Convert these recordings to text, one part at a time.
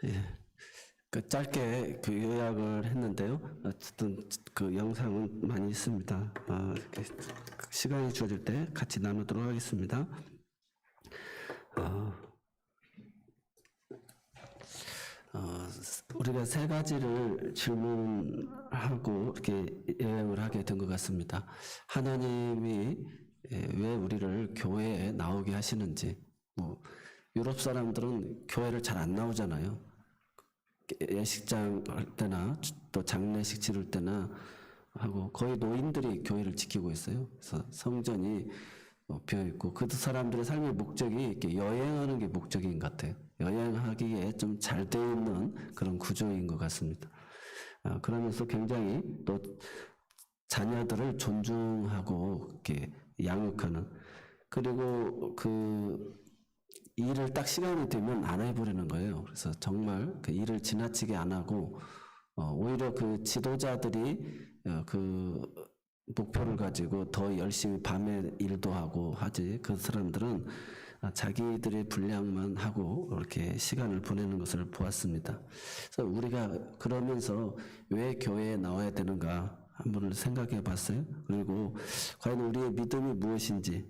예. 짧게 요약을 했는데요. 어쨌든 그 영상은 많이 있습니다. 이렇게 시간이 주어질 때 같이 나누도록 하겠습니다. 우리가 세 가지를 질문하고 이렇게 여행을 하게 된 것 같습니다. 하나님이 왜 우리를 교회에 나오게 하시는지, 유럽 사람들은 교회를 잘 안 나오잖아요. 예식장 할 때나 또 장례식 치를 때나 하고 거의 노인들이 교회를 지키고 있어요. 그래서 성전이 비어 있고 그 사람들의 삶의 목적이 이렇게 여행하는 게 목적인 것 같아요. 여행하기에 좀 잘 돼 있는 그런 구조인 것 같습니다. 그러면서 굉장히 또 자녀들을 존중하고 이렇게 양육하는, 그리고 그 일을 딱 시간이 되면 안 해버리는 거예요. 그래서 정말 그 일을 지나치게 안 하고 오히려 그 지도자들이 그 목표를 가지고 더 열심히 밤에 일도 하고 하지, 그 사람들은 자기들의 분량만 하고 이렇게 시간을 보내는 것을 보았습니다. 그래서 우리가 그러면서 왜 교회에 나와야 되는가 한번 생각해 봤어요. 그리고 과연 우리의 믿음이 무엇인지,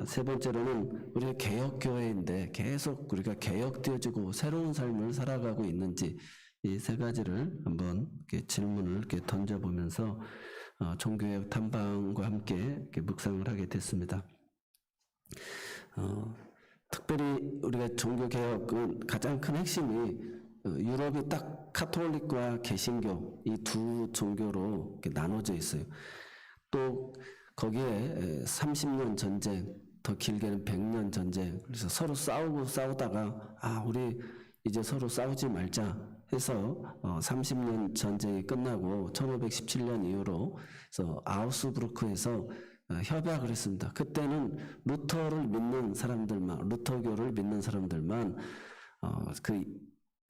세 번째로는 우리가 개혁교회인데 계속 우리가 개혁되어지고 새로운 삶을 살아가고 있는지, 이 세 가지를 한번 이렇게 질문을 이렇게 던져보면서 종교개혁 탐방과 함께 이렇게 묵상을 하게 됐습니다. 특별히 우리가 종교개혁은 가장 큰 핵심이 유럽이 딱 카톨릭과 개신교 이 두 종교로 이렇게 나눠져 있어요. 또 거기에 30년 전쟁, 더 길게는 100년 전쟁, 그래서 서로 싸우다가 우리 이제 서로 싸우지 말자 해서 30년 전쟁이 끝나고 1517년 이후로 그래서 아우스부르크에서 협약을 했습니다. 그때는 루터를 믿는 사람들만, 루터교를 믿는 사람들만 그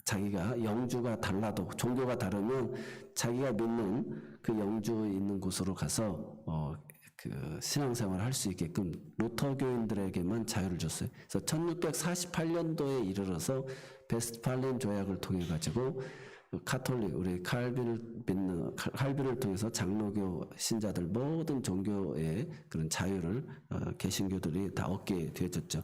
자기가 영주가 달라도 종교가 다르면 자기가 믿는 그 영주에 있는 곳으로 가서 그 신앙생활을 할 수 있게끔 루터교인들에게만 자유를 줬어요. 그래서 1648년도에 이르러서 베스트팔린 조약을 통해 가지고 카톨릭, 우리 칼빈을 통해서 장로교 신자들 모든 종교의 그런 자유를 개신교들이 다 얻게 되어졌죠.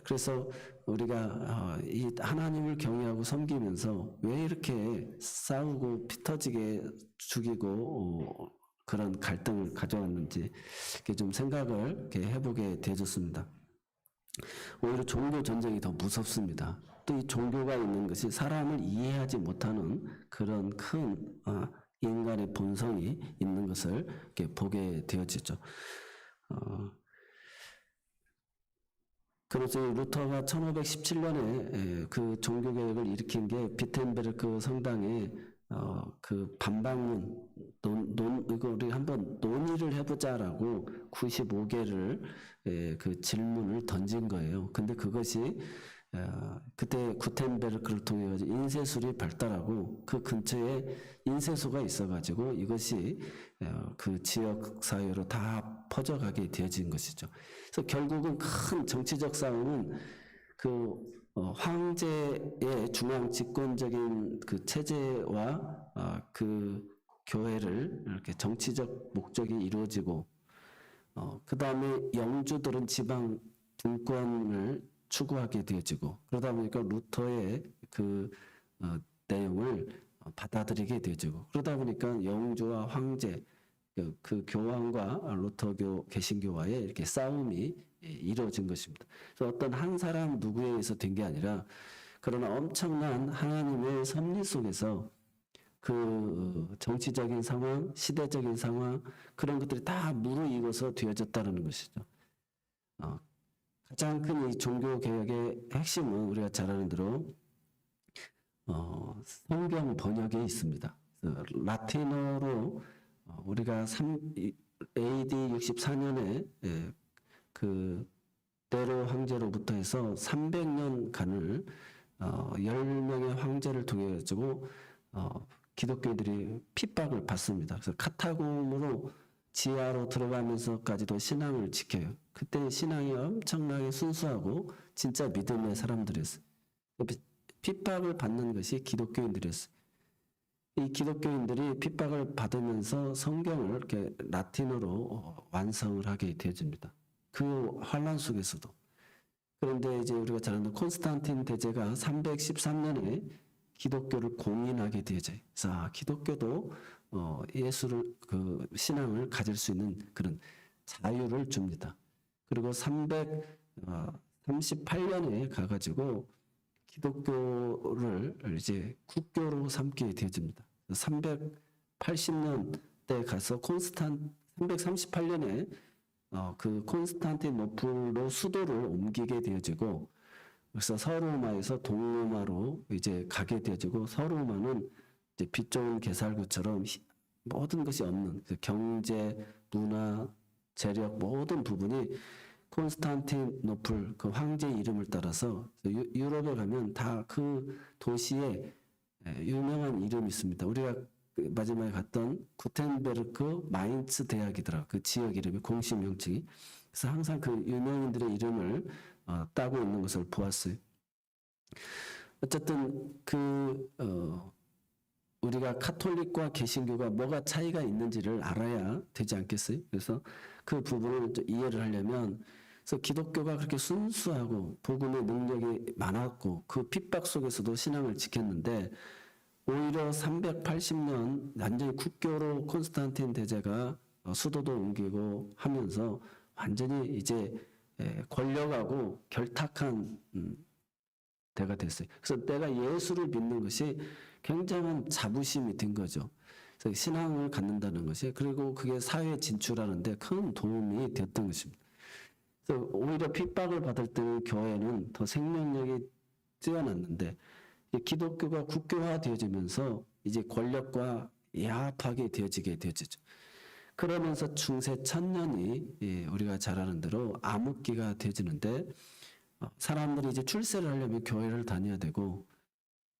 그래서 우리가 이 하나님을 경외하고 섬기면서 왜 이렇게 싸우고 피 터지게 죽이고 그런 갈등을 가져왔는지 이렇게 좀 생각을 이렇게 해보게 되어졌습니다. 오히려 종교 전쟁이 더 무섭습니다. 또 이 종교가 있는 것이 사람을 이해하지 못하는 그런 큰 인간의 본성이 있는 것을 이렇게 보게 되어지죠. 그래서 루터가 1517년에 그 종교개혁을 일으킨 게 비텐베르크 성당에 그 반박문 이거 우리 한번 논의를 해보자라고 95개를 그 질문을 던진 거예요. 근데 그것이 그때 구텐베르크를 통해 가지고 인쇄술이 발달하고 그 근처에 인쇄소가 있어가지고 이것이 그 지역 사회로 다 퍼져가게 되어진 것이죠. 그래서 결국은 큰 정치적 싸움은 그 황제의 중앙 집권적인 그 체제와 그 교회를 이렇게 정치적 목적이 이루어지고 그 다음에 영주들은 지방 분권을 추구하게 되어지고, 그러다 보니까 루터의 그 내용을 받아들이게 되어지고, 그러다 보니까 영주와 황제, 그 교황과 루터교 개신교와의 이렇게 싸움이 이루어진 것입니다. 그래서 어떤 한 사람 누구에 의해서 된 게 아니라, 그러나 엄청난 하나님의 섭리 속에서 그 정치적인 상황, 시대적인 상황, 그런 것들이 다 무르익어서 되어졌다는 것이죠. 가장 큰 이 종교개혁의 핵심은 우리가 잘 아는 대로 성경 번역에 있습니다. 라틴어로 우리가 AD 64년에 그 네로 황제로부터 해서 300년간을 10명의 황제를 통해 가지고 기독교인들이 핍박을 받습니다. 그래서 카타콤으로 지하로 들어가면서까지도 신앙을 지켜요. 그때 신앙이 엄청나게 순수하고 진짜 믿음의 사람들이었어요. 핍박을 받는 것이 기독교인들이었어요. 이 기독교인들이 핍박을 받으면서 성경을 이렇게 라틴어로 완성을 하게 되어집니다. 그 환란 속에서도. 그런데 이제 우리가 잘 아는 콘스탄틴 대제가 313년에 기독교를 공인하게 되어져요. 자, 기독교도 예수를 그 신앙을 가질 수 있는 그런 자유를 줍니다. 그리고 338년에 가가지고 기독교를 이제 국교로 삼게 되어집니다. 380년대 가서 338년에 그 콘스탄티노플로 수도를 옮기게 되어지고, 그래서 서로마에서 동로마로 이제 가게 되어지고, 서로마는 이제 빛 좋은 개살구처럼 모든 것이 없는 경제, 문화, 재력 모든 부분이 콘스탄티노플 그 황제의 이름을 따라서 유럽에 가면 다 그 도시에 유명한 이름이 있습니다. 우리가 마지막에 갔던 구텐베르크 마인츠 대학이더라. 그 지역 이름이 공식 명칭이. 그래서 항상 그 유명인들의 이름을 따고 있는 것을 보았어요. 어쨌든 우리가 카톨릭과 개신교가 뭐가 차이가 있는지를 알아야 되지 않겠어요? 그래서 그 부분을 좀 이해를 하려면, 그래서 기독교가 그렇게 순수하고 복음의 능력이 많았고 그 핍박 속에서도 신앙을 지켰는데, 오히려 380년 완전히 국교로 콘스탄틴 대제가 수도도 옮기고 하면서 완전히 이제 권력하고 결탁한 때가 됐어요. 그래서 내가 예수를 믿는 것이 굉장한 자부심이 된 거죠. 그래서 신앙을 갖는다는 것이, 그리고 그게 사회에 진출하는데 큰 도움이 되었던 것입니다. 그래서 오히려 핍박을 받을 때는 교회는 더 생명력이 뛰어났는데, 기독교가 국교화되어지면서 이제 권력과 야합하게 되어지게 되어지죠. 그러면서 중세 1000년이 우리가 잘 아는 대로 암흑기가 되어지는데, 사람들이 이제 출세를 하려면 교회를 다녀야 되고,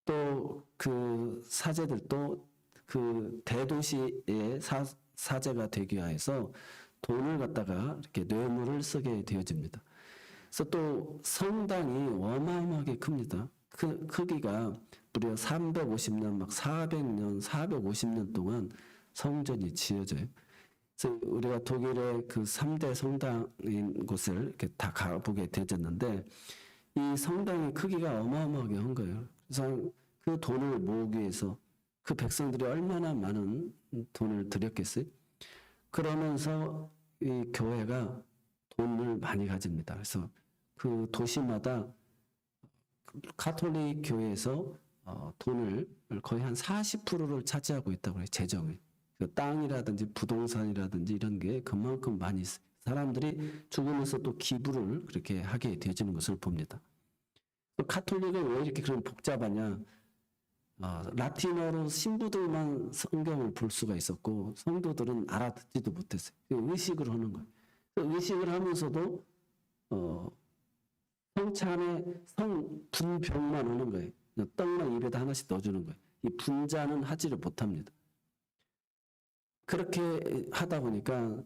또 그 사제들도 그 대도시의 사제가 되기 위해서 돈을 갖다가 이렇게 뇌물을 쓰게 되어집니다. 그래서 또 성당이 어마어마하게 큽니다. 그 크기가 무려 350년, 막 400년, 450년 동안 성전이 지어져요. 그래서 우리가 독일의 그 3대 성당인 곳을 이렇게 다 가보게 되었는데, 이 성당의 크기가 어마어마하게 한 거예요. 그래서 그 돈을 모으기 위해서 그 백성들이 얼마나 많은 돈을 들였겠어요? 그러면서 이 교회가 돈을 많이 가집니다. 그래서 그 도시마다 가톨릭 교회에서 돈을 거의 한 40%를 차지하고 있다고 해요. 재정을. 그 땅이라든지 부동산이라든지 이런 게 그만큼 많이 있어요. 사람들이 죽으면서 또 기부를 그렇게 하게 되어지는 것을 봅니다. 가톨릭은 왜 이렇게 그런 복잡하냐? 라틴어로 신부들만 성경을 볼 수가 있었고 성도들은 알아듣지도 못했어요. 의식을 하는 거예요. 의식을 하면서도 성찬에 분병만 오는 거예요. 떡만 입에다 하나씩 넣어주는 거예요. 이 분자는 하지를 못합니다. 그렇게 하다 보니까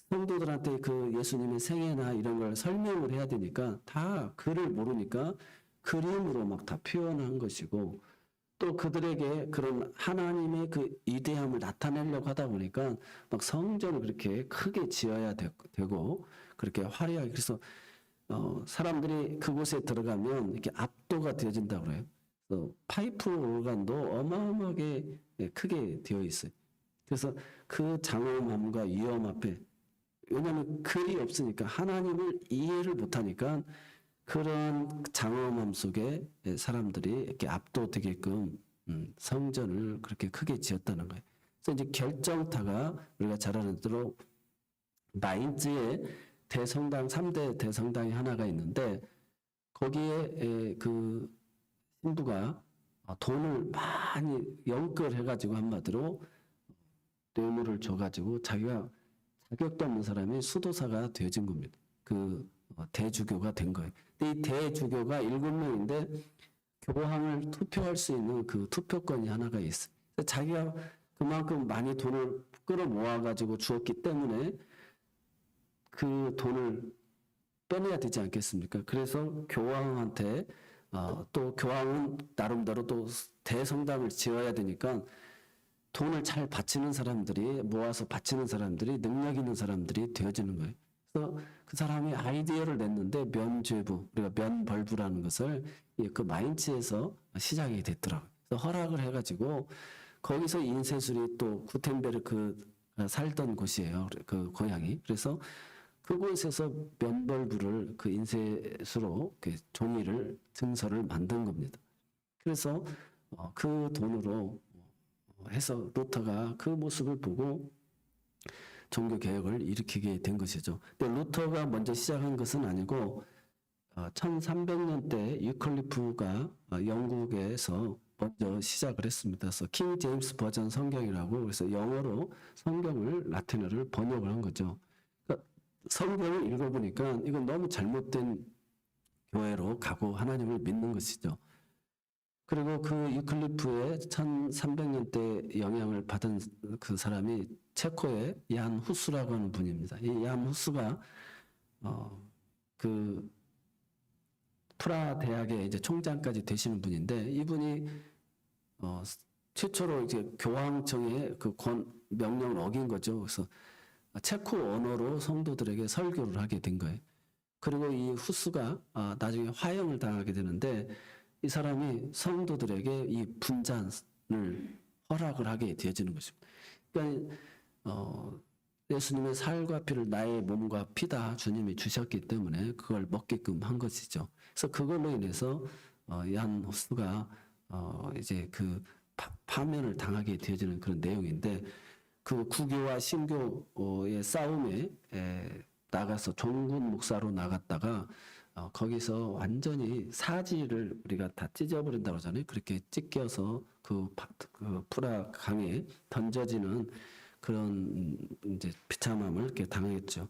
성도들한테 그 예수님의 생애나 이런 걸 설명을 해야 되니까 다 글을 모르니까 그림으로 막 다 표현한 것이고, 또 그들에게 그런 하나님의 그 위대함을 나타내려고 하다 보니까 막 성전을 그렇게 크게 지어야 되고 그렇게 화려하게, 그래서 사람들이 그곳에 들어가면 이렇게 압도가 되어진다고 그래요. 그래서 파이프 오르간도 어마어마하게 크게 되어 있어요. 그래서 그 장엄함과 위험 앞에, 왜냐하면 글이 없으니까 하나님을 이해를 못하니까 그런 장엄함 속에 사람들이 이렇게 압도되게끔 성전을 그렇게 크게 지었다는 거예요. 그래서 이제 결정타가 우리가 잘 아는 대로 마인츠에 대성당 3대 대성당이 하나가 있는데, 거기에 그 신부가 돈을 많이 연끌해가지고 한마디로 뇌물을 줘가지고 자기가 자격도 없는 사람이 수도사가 되어진 겁니다. 그 대주교가 된 거예요. 근데 이 대주교가 7명인데 교황을 투표할 수 있는 그 투표권이 하나가 있어요. 자기가 그만큼 많이 돈을 끌어모아가지고 주었기 때문에 그 돈을 빼내야 되지 않겠습니까? 그래서 교황한테 또 교황은 나름대로 또 대성당을 지어야 되니까 돈을 잘 바치는 사람들이 모아서 바치는 사람들이 능력 있는 사람들이 되어지는 거예요. 그래서 그 사람이 아이디어를 냈는데 면죄부, 우리가 면벌부라는 것을 그 마인츠에서 시작이 됐더라고요. 그래서 허락을 해가지고 거기서 인쇄술이 또 구텐베르크 살던 곳이에요. 그 고향이. 그래서 그곳에서 면벌부를 그 인쇄수로 그 종이를 증서를 만든 겁니다. 그래서 그 돈으로 해서 루터가 그 모습을 보고 종교 개혁을 일으키게 된 것이죠. 근데 루터가 먼저 시작한 것은 아니고 1300년대 유클리프가 영국에서 먼저 시작을 했습니다. 그래서 킹 제임스 버전 성경이라고 그래서 영어로 성경을 라틴어를 번역을 한 거죠. 그러니까 성경을 읽어보니까 이건 너무 잘못된 교회로 가고 하나님을 믿는 것이죠. 그리고 그 유클리프의 1300년대 영향을 받은 그 사람이 체코의 얀 후스라고 하는 분입니다. 이 얀 후스가 그 프라 대학의 이제 총장까지 되시는 분인데 이분이 최초로 이제 교황청의 그 명령을 어긴 거죠. 그래서 체코 언어로 성도들에게 설교를 하게 된 거예요. 그리고 이 후스가 나중에 화형을 당하게 되는데 이 사람이 성도들에게 이 분잔을 허락을 하게 되어지는 것입니다. 그러니까 예수님의 살과 피를 나의 몸과 피다 주님이 주셨기 때문에 그걸 먹게끔 한 것이죠. 그래서 그걸로 인해서 얀 호스가 이제 그 파면을 당하게 되어지는 그런 내용인데 그 구교와 신교의 싸움에 나가서 종군 목사로 나갔다가 거기서 완전히 사지를 우리가 다 찢어버린다고 하잖아요. 그렇게 찢겨서 그 프라 강에 던져지는 그런 이제 비참함을 이렇게 당했죠.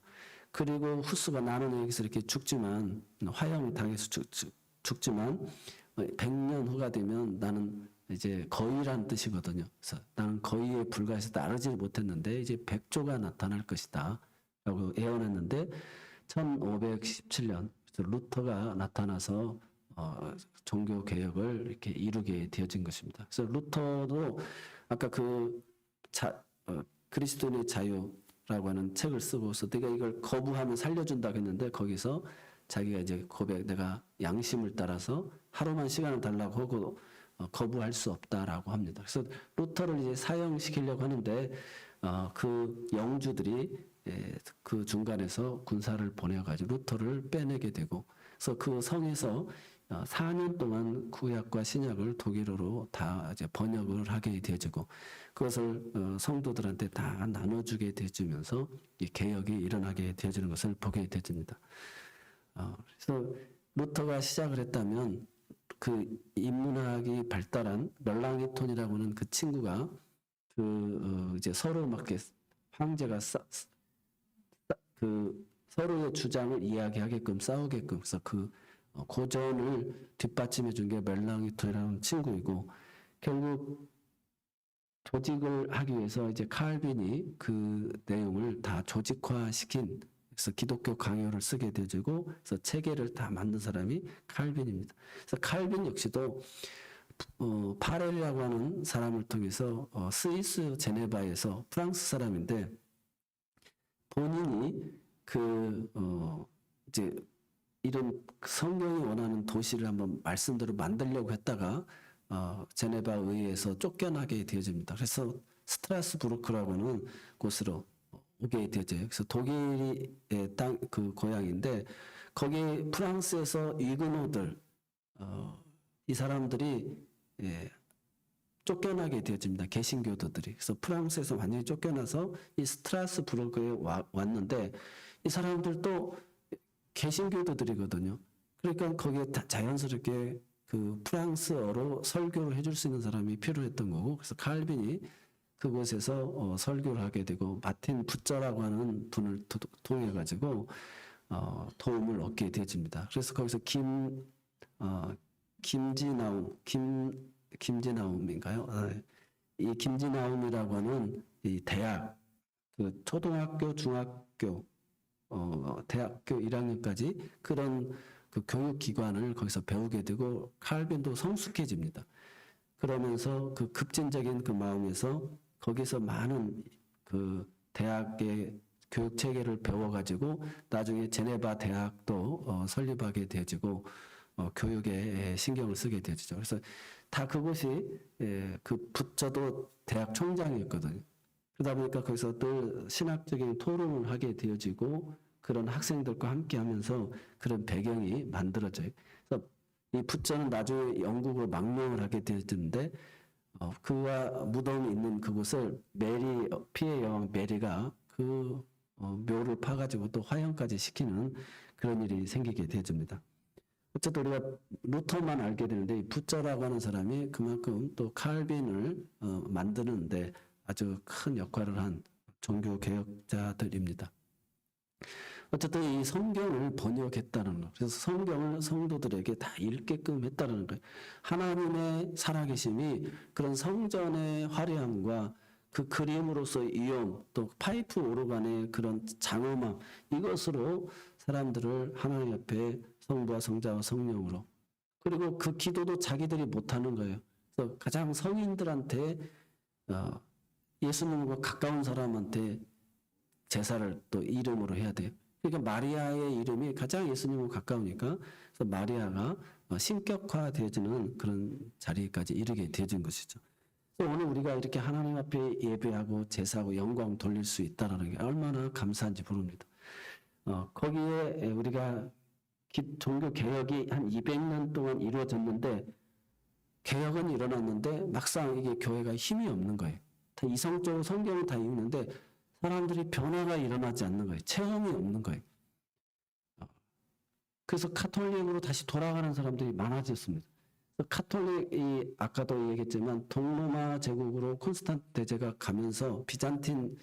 그리고 후스가 나는 여기서 이렇게 죽지만 화형을 당해서 죽지만 100년 후가 되면 나는 이제 거의란 뜻이거든요. 그래서 나는 거의에 불과해서 따르지 못했는데 이제 백조가 나타날 것이다 라고 예언했는데 1517년 루터가 나타나서 종교 개혁을 이렇게 이루게 되어진 것입니다. 그래서 루터도 아까 그리스도인의 자유라고 하는 책을 쓰고서 내가 이걸 거부하면 살려준다고 했는데 거기서 자기가 이제 내가 양심을 따라서 하루만 시간을 달라고 하고 거부할 수 없다라고 합니다. 그래서 루터를 이제 사형시키려고 하는데 그 영주들이 그 중간에서 군사를 보내가지고 루터를 빼내게 되고 그래서 그 성에서 4년 동안 구약과 신약을 독일어로 다 이제 번역을 하게 되어지고 그것을 성도들한테 다 나눠주게 되어지면서 이 개혁이 일어나게 되어지는 것을 보게 되어집니다. 그래서 루터가 시작을 했다면 그 인문학이 발달한 멜랑이톤이라고 하는 그 친구가 이제 서로 막 황제가 서로의 주장을 이야기하게끔 싸우게끔 그래서 그 고전을 뒷받침해 준 게 멜랑이톤이라는 친구이고 결국 조직을 하기 위해서 이제 칼빈이 그 내용을 다 조직화시킨 그래서 기독교 강요를 쓰게 되고 그래서 체계를 다 만든 사람이 칼빈입니다. 그래서 칼빈 역시도 파렐이라고 하는 사람을 통해서 스위스 제네바에서 프랑스 사람인데 본인이 이제 이런 성경이 원하는 도시를 한번 말씀대로 만들려고 했다가 제네바 의회에서 쫓겨나게 되어집니다. 그래서 스트라스부르크라고 하는 곳으로 오게 되어져요. 그래서 독일의 그 고향인데 거기 프랑스에서 이그노들 이 사람들이 쫓겨나게 되어집니다. 개신교도들이. 그래서 프랑스에서 완전히 쫓겨나서 이 스트라스부르크에 왔는데 이 사람들도 개신교도들이거든요. 그러니까 거기에 자연스럽게 그 프랑스어로 설교를 해줄 수 있는 사람이 필요했던 거고 그래서 칼빈이 그곳에서 설교를 하게 되고 마틴 부쩌라고 하는 분을 통해 가지고 도움을 얻게 되어집니다. 그래서 거기서 김지나움인가요? 이 김지나움이라고 하는 이 대학 그 초등학교, 중학교, 대학교 1학년까지 그런 그 교육기관을 거기서 배우게 되고 칼빈도 성숙해집니다. 그러면서 그 급진적인 그 마음에서 거기서 많은 그 대학의 교육 체계를 배워가지고 나중에 제네바 대학도 설립하게 되어지고 교육에 신경을 쓰게 되어지죠. 그래서 다 그곳이 그 부처도 대학 총장이었거든요. 그러다 보니까 거기서 늘 신학적인 토론을 하게 되어지고 그런 학생들과 함께 하면서 그런 배경이 만들어져요. 그래서 이 부처는 나중에 영국으로 망명을 하게 되었는데 그와 무덤이 있는 그곳을 피해 여왕 메리가 그 묘를 파가지고 또 화형까지 시키는 그런 일이 생기게 되어집니다. 어쨌든 우리가 루터만 알게 되는데 이 부처라고 하는 사람이 그만큼 또 칼빈을 만드는데 아주 큰 역할을 한 종교 개혁자들입니다. 어쨌든 이 성경을 번역했다는 거. 그래서 성경을 성도들에게 다 읽게끔 했다는 거예요. 하나님의 살아계심이 그런 성전의 화려함과 그 그림으로서의 이용, 또 파이프 오르간의 그런 장엄함, 이것으로 사람들을 하나님 앞에 성부와 성자와 성령으로, 그리고 그 기도도 자기들이 못하는 거예요. 그래서 가장 성인들한테 예수님과 가까운 사람한테 제사를 또 이름으로 해야 돼요. 그러니까 마리아의 이름이 가장 예수님과 가까우니까 그래서 마리아가 신격화되어지는 그런 자리까지 이르게 되어진 것이죠. 오늘 우리가 이렇게 하나님 앞에 예배하고 제사하고 영광 돌릴 수 있다는 게 얼마나 감사한지 모릅니다. 거기에 우리가 종교 개혁이 한 200년 동안 이루어졌는데 개혁은 일어났는데 막상 이게 교회가 힘이 없는 거예요. 다 이성적으로 성경을 다 읽는데 사람들이 변화가 일어나지 않는 거예요. 체험이 없는 거예요. 그래서 카톨릭으로 다시 돌아가는 사람들이 많아졌습니다. 카톨릭이 아까도 얘기했지만 동로마 제국으로 콘스탄틴 대제가 가면서 비잔틴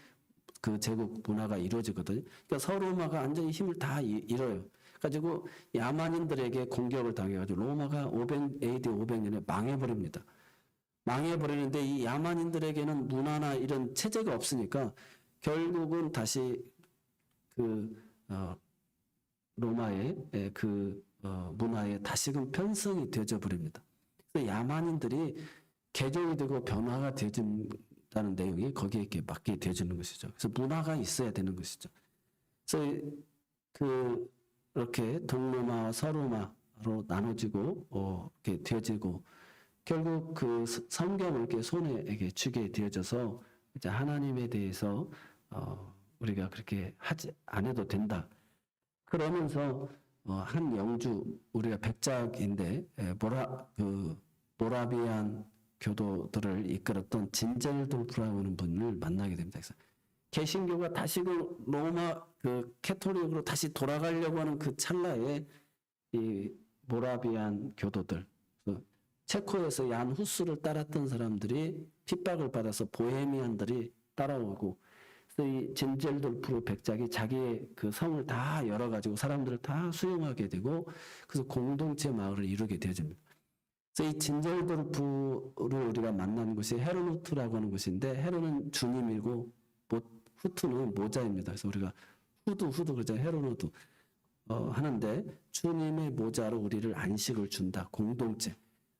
그 제국 문화가 이루어지거든요. 그러니까 서로마가 완전히 힘을 다 잃어요. 가지고 야만인들에게 공격을 당해가지고 로마가 AD 500년에 망해버립니다. 망해버리는데 이 야만인들에게는 문화나 이런 체제가 없으니까 결국은 다시 그 로마의 그 문화에 다시금 편성이 되어져 버립니다. 그래서 야만인들이 개종이 되고 변화가 되어진다는 내용이 거기에 이렇게 맞게 되어지는 것이죠. 그래서 문화가 있어야 되는 것이죠. 그래서 이렇게 동로마와 서로마로 나눠지고 이렇게 되어지고 결국 그 성경을 이렇게 손에 이렇게 쥐게 되어져서 이제 하나님에 대해서 우리가 그렇게 하지 안 해도 된다. 그러면서 한 영주 우리가 백작인데 모라비안 교도들을 이끌었던 진젤돌프라고 하는 분을 만나게 됩니다. 그래서 개신교가 다시금 로마 그 캐톨릭으로 다시 돌아가려고 하는 그 찰나에 이 모라비안 교도들, 체코에서 얀 후스를 따랐던 사람들이 핍박을 받아서 보헤미안들이 따라오고, 그래서 이 진젤돌프 백작이 자기의 그 성을 다 열어가지고 사람들을 다 수용하게 되고, 그래서 공동체 마을을 이루게 되어집니다. 그래서 이 진젤돌프를 우리가 만나는 곳이 헤르노트라고 하는 곳인데, 헤르는 주님이고 후트는 모자입니다. 그래서 우리가 후드 그러잖아요. 헤르노트 하는데 주님의 모자로 우리를 안식을 준다. 공동체.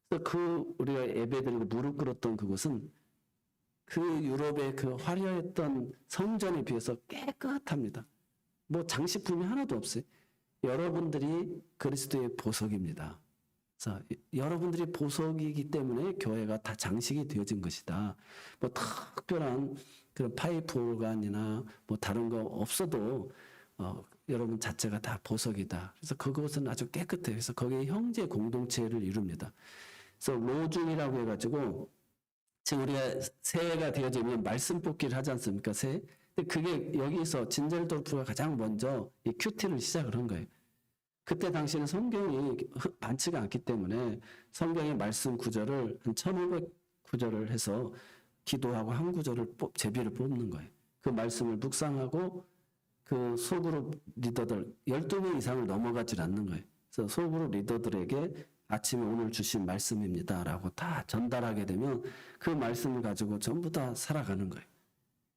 그래서 우리가 예배드리고 무릎 꿇었던 그곳은 그 유럽의 그 화려했던 성전에 비해서 깨끗합니다. 뭐 장식품이 하나도 없어요. 여러분들이 그리스도의 보석입니다. 그래서 여러분들이 보석이기 때문에 교회가 다 장식이 되어진 것이다. 뭐 특별한 그런 파이프 오르간이나 뭐 다른 거 없어도 여러분 자체가 다 보석이다. 그래서 그것은 아주 깨끗해요. 그래서 거기에 형제 공동체를 이룹니다. 그래서 로중이라고 해가지고 지금 우리가 새해가 되어지면 말씀 뽑기를 하지 않습니까? 새해. 근데 그게 여기서 진젤돌프가 가장 먼저 이 큐티를 시작을 한 거예요. 그때 당시에는 성경이 많지가 않기 때문에 성경의 말씀 구절을 한 1500구절을 해서 기도하고 한 구절을 제비를 뽑는 거예요. 그 말씀을 묵상하고 그 소그룹 리더들 12명 이상을 넘어가질 않는 거예요. 그래서 소그룹 리더들에게 아침에 오늘 주신 말씀입니다 라고 다 전달하게 되면 그 말씀을 가지고 전부 다 살아가는 거예요.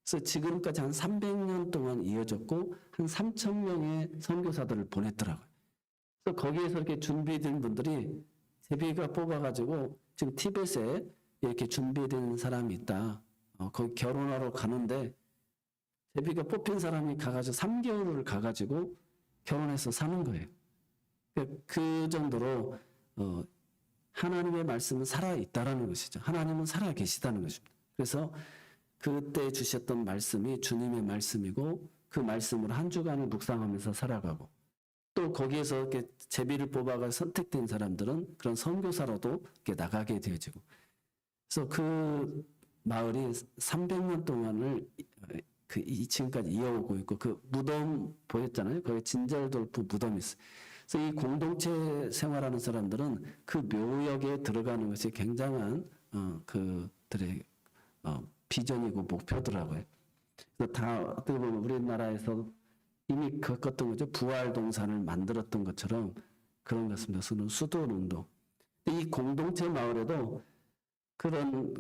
그래서 지금까지 한 300년 동안 이어졌고 한 3,000명의 선교사들을 보냈더라고요. 그래서 거기에서 이렇게 준비된 분들이 제비가 뽑아가지고 지금 티벳에 이렇게 준비된 사람이 있다. 거기 결혼하러 가는데 제비가 뽑힌 사람이 가가지고 3개월을 가가지고 결혼해서 사는 거예요. 그 정도로 하나님의 말씀은 살아있다라는 것이죠. 하나님은 살아계시다는 것입니다. 그래서 그때 주셨던 말씀이 주님의 말씀이고 그 말씀으로 한 주간을 묵상하면서 살아가고 또 거기에서 이렇게 제비를 뽑아가 선택된 사람들은 그런 선교사로도 이렇게 나가게 되어지고 그래서 그 마을이 300년 동안을 지금까지 이어오고 있고 그 무덤 보였잖아요. 거기 진젤돌프 무덤이 있어요. 그래서 이 공동체 생활하는 사람들은 그 묘역에 들어가는 것이 굉장한 그들의 비전이고 목표더라고요. 그래서 다 어떻게 보면 우리나라에서 이미 겪었던 거죠. 부활동산을 만들었던 것처럼 그런 것 같습니다. 수도운동. 이 공동체 마을에도 그런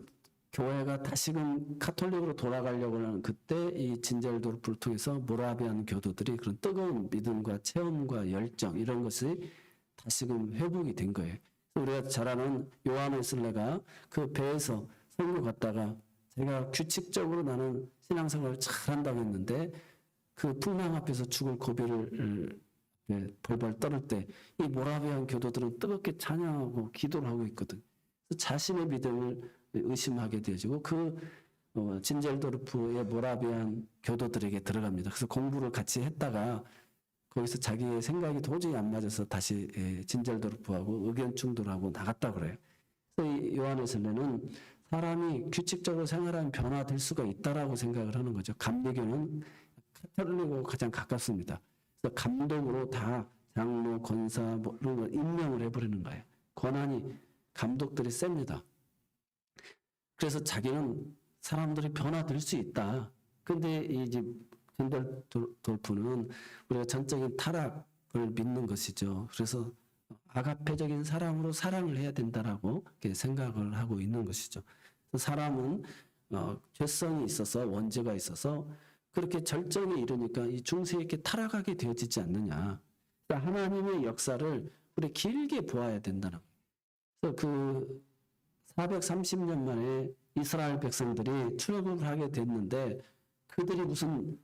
교회가 다시금 카톨릭으로 돌아가려고 하는 그때 이 진젤도르프를 통해서 모라비안 교도들이 그런 뜨거운 믿음과 체험과 열정 이런 것이 다시금 회복이 된 거예요. 우리가 잘 아는 요한 웨슬레가 그 배에서 선교 갔다가 제가 규칙적으로 나는 신앙생활을 잘한다고 했는데 그 풍랑 앞에서 죽을 고비를 벌벌 떨을 때 이 모라비안 교도들은 뜨겁게 찬양하고 기도를 하고 있거든. 자신의 믿음을 의심하게 되어지고 그 진젤도르프의 모라비안 교도들에게 들어갑니다. 그래서 공부를 같이 했다가 거기서 자기의 생각이 도저히 안 맞아서 다시 진젤도르프하고 의견 충돌하고 나갔다 그래요. 그래서 이 요한 웨슬레는 사람이 규칙적으로 생활하면 변화될 수가 있다라고 생각을 하는 거죠. 감리교는 카톨릭하고 가장 가깝습니다. 그래서 감독으로 다 장로, 권사 뭐 이런 걸 임명을 해버리는 거예요. 권한이 감독들이 셉니다. 그래서 자기는 사람들이 변화될 수 있다. 근데 이제 진젤도르프는 우리가 전적인 타락을 믿는 것이죠. 그래서 아가페적인 사랑으로 사랑을 해야 된다라고 생각을 하고 있는 것이죠. 사람은 죄성이 있어서 원죄가 있어서 그렇게 절정에 이르니까 이 중세에 이렇게 타락하게 되어지지 않느냐. 그러니까 하나님의 역사를 우리 길게 보아야 된다는 거예요. 그래서 그 430년 만에 이스라엘 백성들이 출애굽을 하게 됐는데 그들이 무슨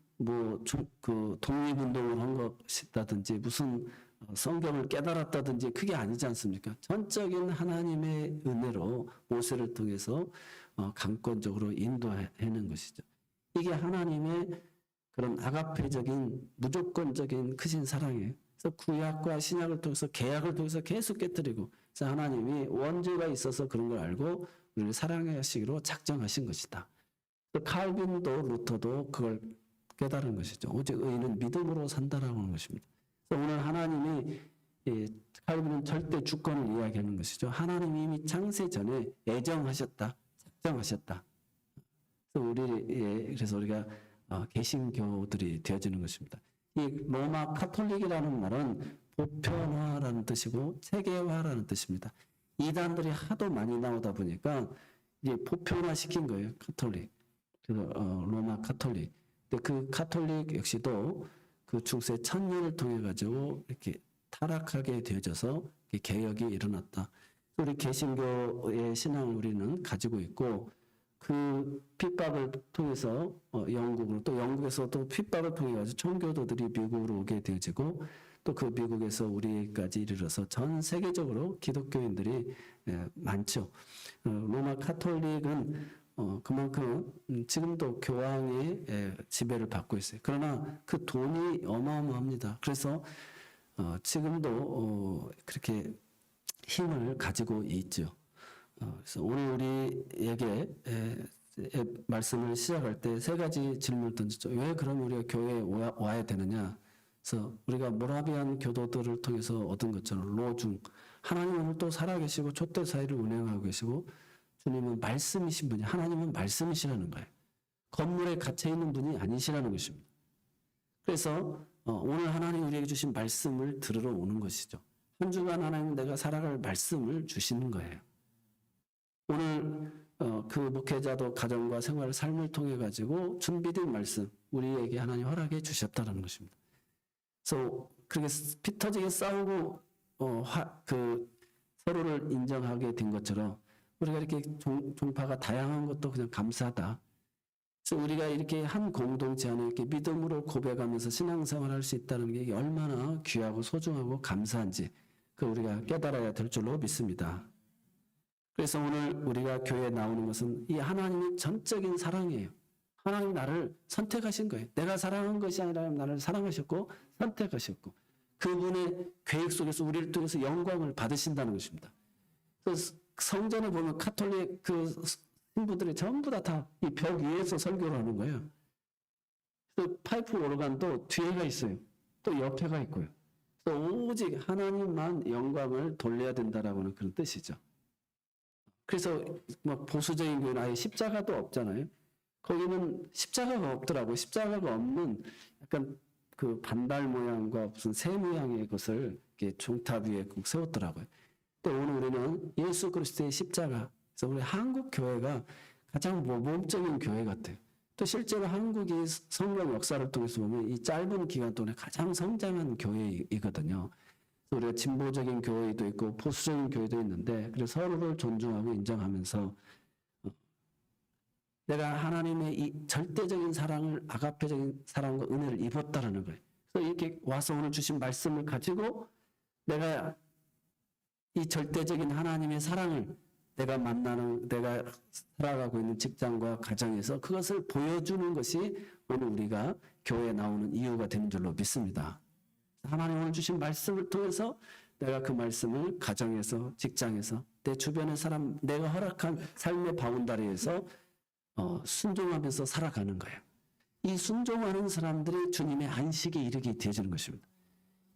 그 독립운동을 한 것이라든지 무슨 성경을 깨달았다든지 그게 아니지 않습니까? 전적인 하나님의 은혜로 모세를 통해서 강권적으로 인도하는 것이죠. 이게 하나님의 그런 아가페적인 무조건적인 크신 사랑이에요. 그래서 구약과 신약을 통해서 계약을 통해서 계속 깨뜨리고 그래서 하나님이 원죄가 있어서 그런 걸 알고 우리를 사랑하시기로 작정하신 것이다. 칼빈도 루터도 그걸 깨달은 것이죠. 오직 의인은 믿음으로 산다라고 하는 것입니다. 그래서 오늘 하나님이 칼빈은 절대 주권을 이야기하는 것이죠. 하나님이 이미 창세 전에 예정하셨다, 작정하셨다. 그래서 우리가 개신교들이 되어지는 것입니다. 이 로마 카톨릭이라는 말은 보편화라는 뜻이고 체계화라는 뜻입니다. 이단들이 하도 많이 나오다 보니까 이제 보편화시킨 거예요. 카톨릭. 그래서 로마 카톨릭. 근데 그 카톨릭 역시도 그 중세 천년을 통해 가지고 이렇게 타락하게 되어져서 개혁이 일어났다. 우리 개신교의 신앙을 우리는 가지고 있고 그 핍박을 통해서 영국으로 또 영국에서도 핍박을 통해 가지고 청교도들이 미국으로 오게 되어지고 또 그 미국에서 우리까지 이르러서 전 세계적으로 기독교인들이 많죠. 로마 카톨릭은 그만큼 지금도 교황의 지배를 받고 있어요. 그러나 그 돈이 어마어마합니다. 그래서 지금도 그렇게 힘을 가지고 있죠. 그래서 오늘 우리에게 말씀을 시작할 때 세 가지 질문을 던졌죠. 왜 그럼 우리가 교회에 와야 되느냐? 그래서 우리가 모라비안 교도들을 통해서 얻은 것처럼 로중 하나님은 또 살아계시고 촛대 사이를 운행하고 계시고 주님은 말씀이신 분이 하나님은 말씀이시라는 거예요. 건물에 갇혀 있는 분이 아니시라는 것입니다. 그래서 오늘 하나님 우리에게 주신 말씀을 들으러 오는 것이죠. 한 주간 하나님 내가 살아갈 말씀을 주시는 거예요. 오늘 그 목회자도 가정과 생활 삶을 통해 가지고 준비된 말씀 우리에게 하나님 허락해 주셨다는 것입니다. 그래서 그렇게 피 터지게 싸우고 서로를 인정하게 된 것처럼 우리가 이렇게 종파가 다양한 것도 그냥 감사하다. 그래서 우리가 이렇게 한 공동체 안에 이렇게 믿음으로 고백하면서 신앙생활할 수 있다는 게 얼마나 귀하고 소중하고 감사한지 그 우리가 깨달아야 될 줄로 믿습니다. 그래서 오늘 우리가 교회에 나오는 것은 이 하나님의 전적인 사랑이에요. 하나님이 나를 선택하신 거예요. 내가 사랑한 것이 아니라 나를 사랑하셨고 선택하셨고 그분의 계획 속에서 우리를 통해서 영광을 받으신다는 것입니다. 그래서 성전에 보면 카톨릭 신부들이 전부 다 이 벽 위에서 설교를 하는 거예요. 또 파이프 오르간도 뒤에가 있어요. 또 옆에가 있고요. 또 오직 하나님만 영광을 돌려야 된다라고는 그런 뜻이죠. 그래서 뭐 보수적인 교회는 아예 십자가도 없잖아요. 거기는 십자가가 없더라고요. 십자가가 없는 약간 그 반달 모양과 무슨 새 모양의 것을 이렇게 종탑 위에 꼭 세웠더라고요. 근데 오늘 우리는 예수 그리스도의 십자가, 그래서 우리 한국 교회가 가장 모범적인 교회 같아요. 또 실제로 한국이 성령 역사를 통해서 보면 이 짧은 기간 동안에 가장 성장한 교회이거든요. 우리가 진보적인 교회도 있고 보수적인 교회도 있는데 그래서 서로를 존중하고 인정하면서 내가 하나님의 이 절대적인 사랑을 아가페적인 사랑과 은혜를 입었다라는 거예요. 그래서 이렇게 와서 오늘 주신 말씀을 가지고 내가 이 절대적인 하나님의 사랑을 내가 살아가고 있는 직장과 가정에서 그것을 보여주는 것이 오늘 우리가 교회에 나오는 이유가 되는 줄로 믿습니다. 하나님 오늘 주신 말씀을 통해서 내가 그 말씀을 가정에서, 직장에서, 내 주변의 사람, 내가 허락한 삶의 바운다리에서 순종하면서 살아가는 거예요. 이 순종하는 사람들이 주님의 안식에 이르게 되어지는 것입니다.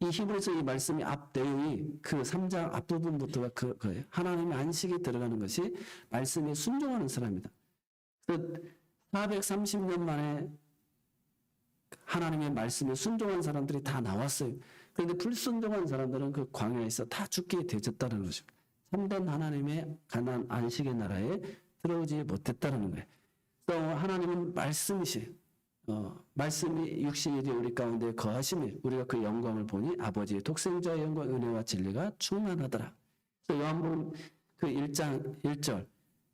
이 히브리서 이 말씀의 앞 내용이 그 3장 앞부분부터가 그거예요. 하나님의 안식에 들어가는 것이 말씀에 순종하는 사람이다. 430년 만에 하나님의 말씀에 순종한 사람들이 다 나왔어요. 그런데 불순종한 사람들은 그 광야에서 다 죽게 되었다는 것입니다. 참된 하나님의 가나안 안식의 나라에 들어오지 못했다는 거예요. 그래서 하나님은 말씀이시, 말씀이 육신이 되어 우리 가운데 거하심에 우리가 그 영광을 보니 아버지의 독생자의 영광, 은혜와 진리가 충만하더라. 그래서 요한복음 그 1장 1절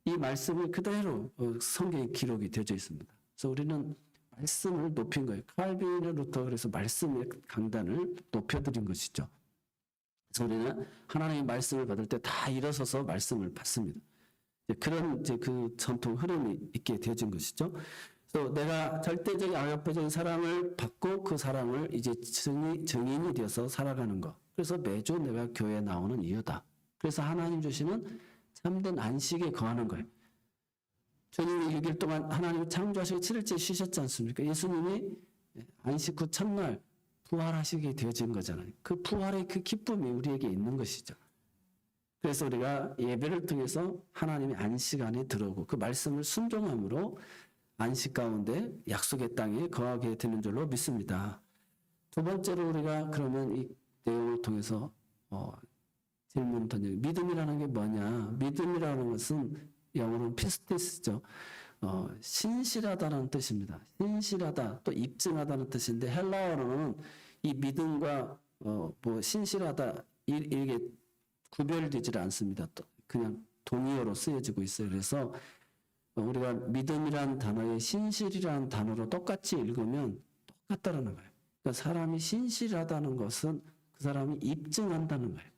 이 말씀이 그대로 성경에 기록이 되어져 있습니다. 그래서 우리는 말씀을 높인 거예요. 칼빈으로부터 그래서 말씀의 강단을 높여드린 것이죠. 그래서 우리는 하나님의 말씀을 받을 때 다 일어서서 말씀을 받습니다. 그런 그 전통 흐름이 있게 되어진 것이죠. 그래서 내가 절대적인 아가페적인 사랑을 받고 그 사랑을 이제 증인이 되어서 살아가는 것. 그래서 매주 내가 교회에 나오는 이유다. 그래서 하나님 주시는 참된 안식에 거하는 거예요. 주님이 6일 동안 하나님이 창조하시고 7일째 쉬셨지 않습니까? 예수님이 안식 후 첫날 부활하시게 되어진 거잖아요. 그 부활의 그 기쁨이 우리에게 있는 것이죠. 그래서 우리가 예배를 통해서 하나님의 안식 안에 들어오고 그 말씀을 순종함으로 안식 가운데 약속의 땅에 거하게 되는 줄로 믿습니다. 두 번째로 우리가 그러면 이 내용을 통해서 질문을 던져요. 믿음이라는 게 뭐냐? 믿음이라는 것은 영어로는 피스티스죠. 신실하다는 뜻입니다. 신실하다, 또 입증하다는 뜻인데 헬라어로는 이 믿음과 신실하다 이게 구별되지 않습니다. 또 그냥 동의어로 쓰여지고 있어요. 그래서 우리가 믿음이란 단어에 신실이라는 단어로 똑같이 읽으면 똑같다는 거예요. 그러니까 사람이 신실하다는 것은 그 사람이 입증한다는 거예요.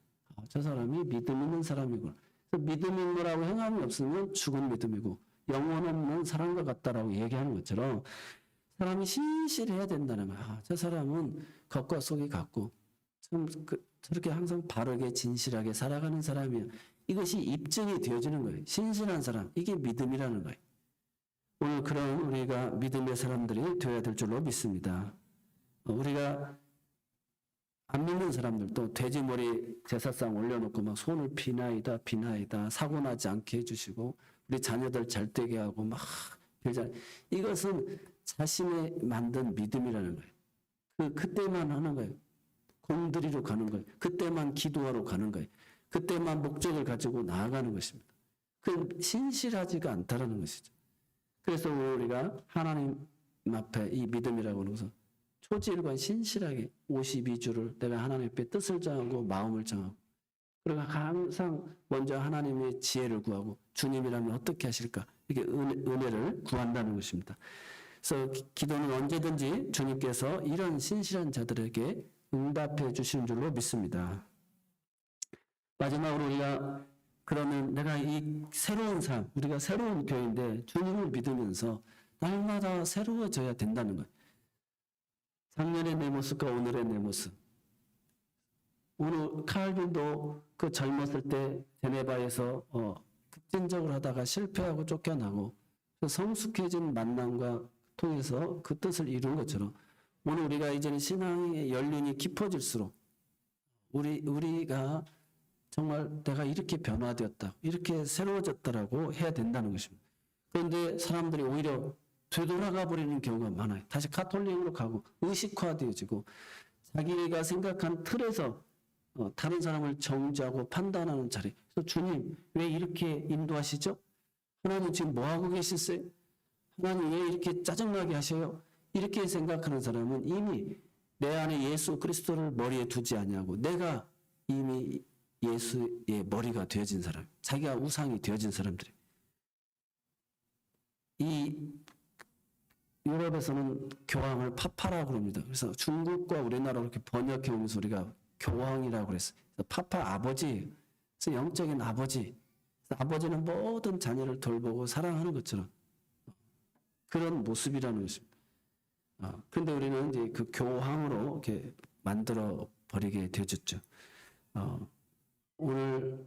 저 사람이 믿음 있는 사람이구나. 믿음 있는 거라고 행함이 없으면 죽은 믿음이고 영혼 없는 사람과 같다라고 얘기하는 것처럼 사람이 신실해야 된다는 거야. 저 사람은 겉과 속이 같고 참 저렇게 항상 바르게 진실하게 살아가는 사람이야. 이것이 입증이 되어지는 거예요. 신실한 사람, 이게 믿음이라는 거예요. 오늘 그런 우리가 믿음의 사람들이 되어야 될 줄로 믿습니다. 우리가 안 믿는 사람들도 돼지머리 제사상 올려놓고 막 손을 비나이다 사고 나지 않게 해주시고 우리 자녀들 잘 되게 하고 막 별잘 이것은 자신의 만든 믿음이라는 거예요. 그때만 하는 거예요. 공들이로 가는 거예요. 그때만 기도하러 가는 거예요. 그때만 목적을 가지고 나아가는 것입니다. 그건 신실하지가 않다라는 것이죠. 그래서 우리가 하나님 앞에 이 믿음이라고 하는 것은 초지일관 신실하게 52주를 내가 하나님 앞에 뜻을 정하고 마음을 정하고 우리가 항상 먼저 하나님의 지혜를 구하고 주님이라면 어떻게 하실까? 이렇게 은혜를 구한다는 것입니다. 그래서 기도는 언제든지 주님께서 이런 신실한 자들에게 응답해 주시는 줄로 믿습니다. 마지막으로 우리가 그러면 내가 이 새로운 삶, 우리가 새로운 교회인데 주님을 믿으면서 날마다 새로워져야 된다는 거예요. 작년의 내 모습과 오늘의 내 모습. 오늘 칼빈도 그 젊었을 때 제네바에서 급진적으로 하다가 실패하고 쫓겨나고 성숙해진 만남과 통해서 그 뜻을 이룬 것처럼 오늘 우리가 이제는 신앙의 연륜이 깊어질수록 우리가 정말 내가 이렇게 변화되었다, 이렇게 새로워졌다라고 해야 된다는 것입니다. 그런데 사람들이 오히려 되돌아가 버리는 경우가 많아요. 다시 가톨릭으로 가고 의식화되어지고 자기가 생각한 틀에서 다른 사람을 정죄하고 판단하는 자리. 그래서 주님 왜 이렇게 인도하시죠? 하나님 지금 뭐 하고 계셨어요? 하나님 왜 이렇게 짜증나게 하셔요? 이렇게 생각하는 사람은 이미 내 안에 예수 그리스도를 머리에 두지 아니하고 내가 이미 예수의 머리가 되어진 사람, 자기가 우상이 되어진 사람들이. 이 유럽에서는 교황을 파파라고 합니다. 그래서 중국과 우리나라로 이렇게 번역해 오면서 우리가 교황이라고 그랬어요. 파파 아버지, 그래서 영적인 아버지. 아버지는 모든 자녀를 돌보고 사랑하는 것처럼 그런 모습이라는 것입니다. 그런데 우리는 이제 그 교황으로 이렇게 만들어 버리게 되어졌죠. 오늘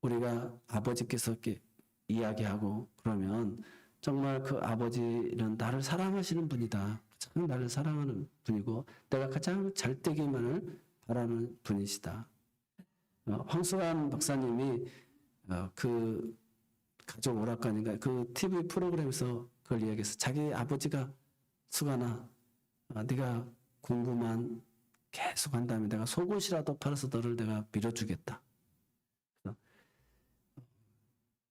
우리가 아버지께서 이렇게 이야기하고 그러면 정말 그 아버지는 나를 사랑하시는 분이다. 참 나를 사랑하는 분이고 내가 가장 잘 되기만을 바라는 분이시다. 황수환 박사님이 그 가족 오락관인가 그 TV 프로그램에서 그걸 이야기해서 자기 아버지가 수관아 네가 공부만 계속 한다면 내가 속옷이라도 팔아서 너를 내가 밀어주겠다.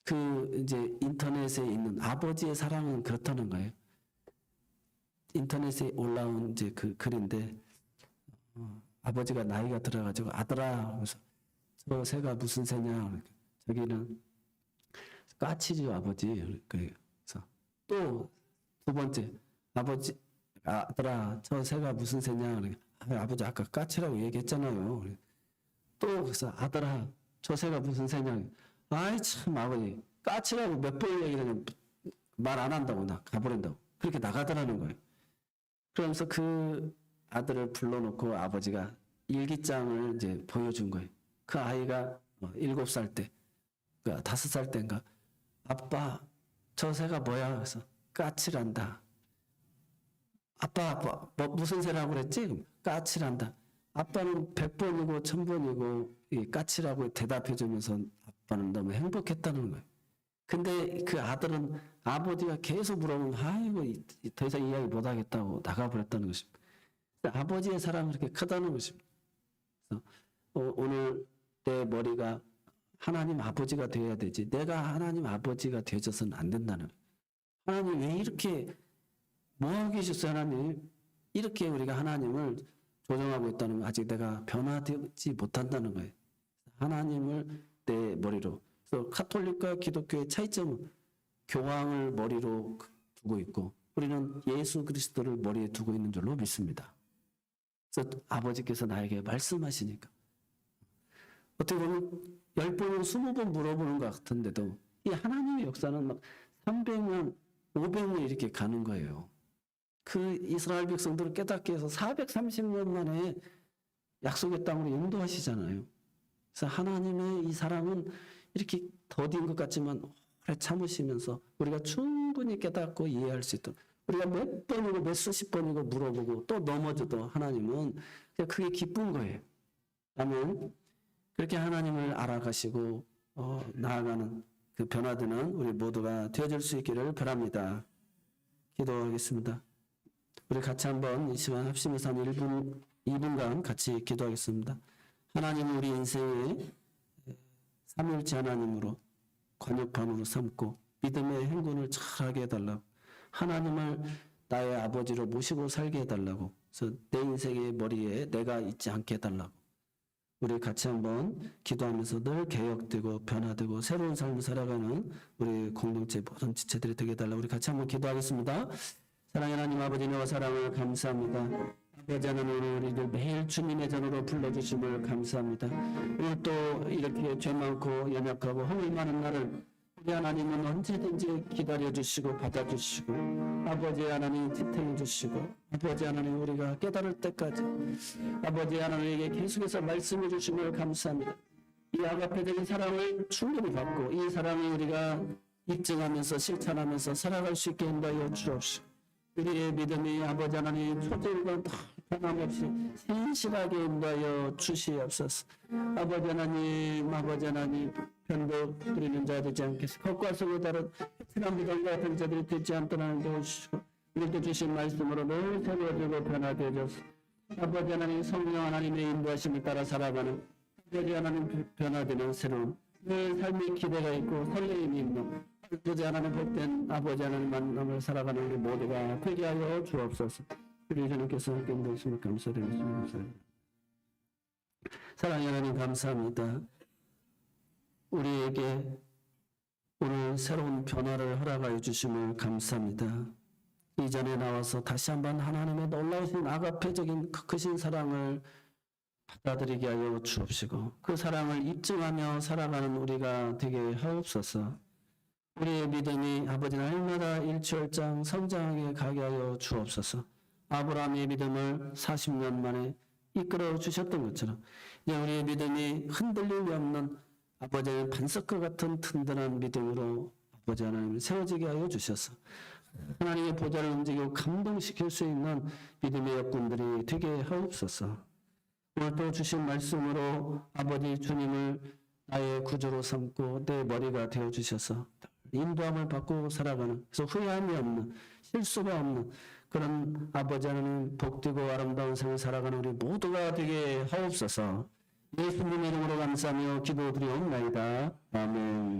그 이제 인터넷에 있는 아버지의 사랑은 그렇다는 거예요. 인터넷에 올라온 이제 그 글인데 아버지가 나이가 들어가지고 아들아, 그래서 저 새가 무슨 새냐? 저기는 까치죠 아버지. 그래서 또 두 번째 아버지 아들아, 저 새가 무슨 새냐? 아버지 아까 까치라고 얘기했잖아요. 또 그래서 아들아, 저 새가 무슨 새냐? 아이 참 아버지 까치라고 몇 번 얘기하면 말 안 한다고 나 가버린다고 그렇게 나가더라는 거예요. 그러면서 그 아들을 불러놓고 아버지가 일기장을 이제 보여준 거예요. 그 아이가 7살 때, 5살 때인가 아빠 저 새가 뭐야? 그래서 까치란다. 아빠 뭐 무슨 새라고 그랬지? 까치란다. 아빠는 100번이고 1000번이고 이 까치라고 대답해주면서 아빠는 너무 행복했다는 거예요. 근데 그 아들은 아버지가 계속 물어보면 아이고 더 이상 이야기 못하겠다고 나가버렸다는 것입니다. 아버지의 사랑은 그렇게 크다는 것입니다. 그래서 오늘 내 머리가 하나님 아버지가 되어야 되지 내가 하나님 아버지가 되어져서는 안 된다는 거예요. 하나님 왜 이렇게 뭐하고 계셨어요 하나님? 이렇게 우리가 하나님을 조정하고 있다는 건 아직 내가 변화되지 못한다는 거예요. 하나님을 내 머리로. 그래서 카톨릭과 기독교의 차이점은 교황을 머리로 두고 있고 우리는 예수 그리스도를 머리에 두고 있는 줄로 믿습니다. 그래서 아버지께서 나에게 말씀하시니까 어떻게 보면 10번, 20번 물어보는 것 같은데도 이 하나님의 역사는 막 300년, 500년 이렇게 가는 거예요. 그 이스라엘 백성들을 깨닫게 해서 430년 만에 약속의 땅으로 인도하시잖아요. 그래서 하나님의 이 사랑은 이렇게 더딘 것 같지만 오래 참으시면서 우리가 충분히 깨닫고 이해할 수 있도록 우리가 몇 번이고 몇 수십 번이고 물어보고 또 넘어져도 하나님은 그냥 그게 기쁜 거예요. 아멘. 그렇게 하나님을 알아가시고 나아가는 그 변화되는 우리 모두가 되어질 수 있기를 바랍니다. 기도하겠습니다. 우리 같이 한번 이 시간 합심해서 한 1분, 2분간 같이 기도하겠습니다. 하나님 우리 인생에 삼일째 하나님으로 관역반으로 삼고 믿음의 행군을 잘하게 해달라고 하나님을 나의 아버지로 모시고 살게 해달라고 그래서 내 인생의 머리에 내가 있지 않게 해달라고 우리 같이 한번 기도하면서 늘 개혁되고 변화되고 새로운 삶을 살아가는 우리 공동체 모든 지체들이 되게 해달라. 우리 같이 한번 기도하겠습니다. 사랑의 하나님 아버지님과 사랑을 감사합니다. 아버지 하나님 우리를 매일 주님의 전으로 불러주심을 감사합니다. 오늘 또 이렇게 죄 많고 연약하고 허물 많은 나를 우리 하나님은 언제든지 기다려주시고 받아주시고 아버지 하나님 지탱해주시고 아버지 하나님 우리가 깨달을 때까지 아버지 하나님에게 계속해서 말씀해 주심을 감사합니다. 이 아가페적인 사랑을 충분히 받고 이 사랑을 우리가 입증하면서 실천하면서 살아갈 수 있게 인도하여 주옵시고 우리의 믿음이 아버지 하나님 초절과 변함없이 신실하게 인도하여 주시옵소서. 아버지 하나님 변도 부리는 자 되지 않겠소. 겉과 속을 다른 해칠한 무덤과 같은 자들이 되지 않도록 하는 도우시고 우리도 주신 말씀으로 늘 새로워지고 변화되어져서 아버지 하나님 성령 하나님의 인도하심을 따라 살아가는 아버지 하나님 변화되는 새로운 늘 삶의 기대가 있고 설레임이 있는 아버지 하나님 복된 아버지 하나님 만남을 살아가는 우리 모두가 되게 하여 주옵소서. 우리 주님께서 함께 인도하심을 감사드리겠습니다. 사랑의 하나님 감사합니다. 우리에게 오늘 새로운 변화를 허락하여 주심을 감사합니다. 이전에 나와서 다시 한번 하나님의 놀라우신 아가페적인 크신 사랑을 받아들이게 하여 주옵시고 그 사랑을 입증하며 살아가는 우리가 되게 하옵소서. 우리의 믿음이 아버지 날마다 일취월장 성장하게 가게 하여 주옵소서. 아브라함의 믿음을 40년 만에 이끌어 주셨던 것처럼 이제 우리의 믿음이 흔들림이 없는 아버지의 반석과 같은 든든한 믿음으로 아버지 하나님을 세워지게 하여 주셔서 하나님의 보좌를 움직이고 감동시킬 수 있는 믿음의 여건들이 되게 하옵소서. 오늘 또 주신 말씀으로 아버지 주님을 나의 구주로 삼고 내 머리가 되어주셔서 인도함을 받고 살아가는 그래서 후회함이 없는 실수가 없는 그런 아버지 하나님 복되고 아름다운 삶을 살아가는 우리 모두가 되게 하옵소서. 예수님의 이름으로 감사하며 기도드리옵나이다. 아멘.